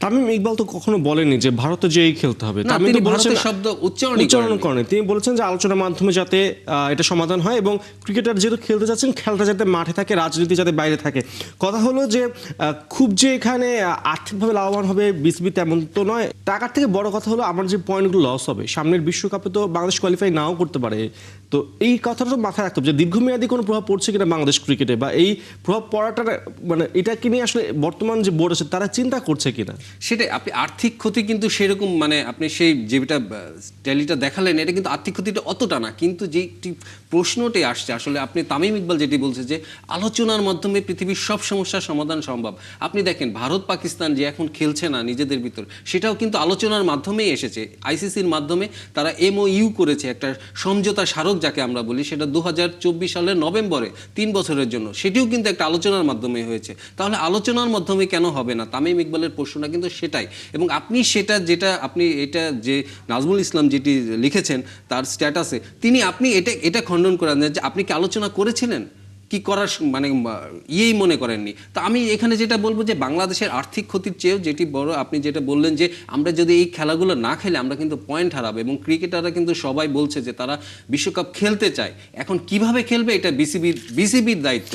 তামিম ইকবাল তো কখনো বলেনি যে ভারতে যেই খেলতে হবে। না, তামিম তিনি তো বলেছেন ভারতের শব্দ উচ্চারণ করেন। তিনি বলেছেন যে আলোচনার মাধ্যমে যাতে এটা সমাধান হয় এবং ক্রিকেটার যেহেতু খেলতে যাচ্ছেন খেলাটা যাতে মাঠে থাকে, রাজনীতি যাতে বাইরে থাকে। কথা হলো যে খুব যে এখানে আর্থিকভাবে লাভবান হবে বিসিবি তেমন তো নয়। টাকার থেকে বড় কথা হলো আমার যে পয়েন্টগুলো লস হবে, সামনের বিশ্বকাপে তো বাংলাদেশ কোয়ালিফাই নাও করতে পারে। তো এই কথাটা তো মাথায় রাখতে হবে যে দীর্ঘমেয়াদী কোনো প্রভাব পড়ছে কিনা বাংলাদেশ ক্রিকেটে, বা এই প্রভাব পড়াটা মানে এটাকে নিয়ে আসলে বর্তমান যে বোর্ড আছে তারা চিন্তা করছে কিনা। সেটাই, আপনি আর্থিক ক্ষতি কিন্তু সেরকম মানে আপনি সেই যেটা ট্যালিটা দেখালেন এটা কিন্তু আর্থিক ক্ষতিটা অতটা না, কিন্তু যে প্রশ্নটি আসছে আসলে আপনি তামিম ইকবাল যেটি বলছে যে আলোচনার মাধ্যমে পৃথিবীর সব সমস্যার সমাধান সম্ভব। আপনি দেখেন ভারত পাকিস্তান যে এখন খেলছে না নিজেদের ভিতর, সেটাও কিন্তু আলোচনার মাধ্যমেই এসেছে। আইসিসির মাধ্যমে তারা এমওইউ করেছে, একটা সমঝোতা স্মারক যাকে আমরা বলি, সেটা 2024 সালের নভেম্বরে 3 বছরের জন্য, সেটিও কিন্তু একটা আলোচনার মাধ্যমে হয়েছে। তাহলে আলোচনার মাধ্যমে কেন হবে না? তামিম ইকবালের প্রশ্নটা কিন্তু সেটাই। এবং আপনি সেটা যেটা আপনি এটা যে নাজমুল ইসলাম যেটি লিখেছেন তার স্ট্যাটাসে, আপনি এটা খণ্ডন করেন যে আপনি কি আলোচনা করেছিলেন, কি করার মানে ইয়েই মনে করেননি। তো আমি এখানে যেটা বলবো যে বাংলাদেশের আর্থিক ক্ষতির চেয়েও যেটি বড়, আপনি যেটা বললেন যে আমরা যদি এই খেলাগুলো না খেলে আমরা কিন্তু পয়েন্ট হারাবো, এবং ক্রিকেটাররা কিন্তু সবাই বলছে যে তারা বিশ্বকাপ খেলতে চায়। এখন কিভাবে খেলবে এটা বিসিবির দায়িত্ব।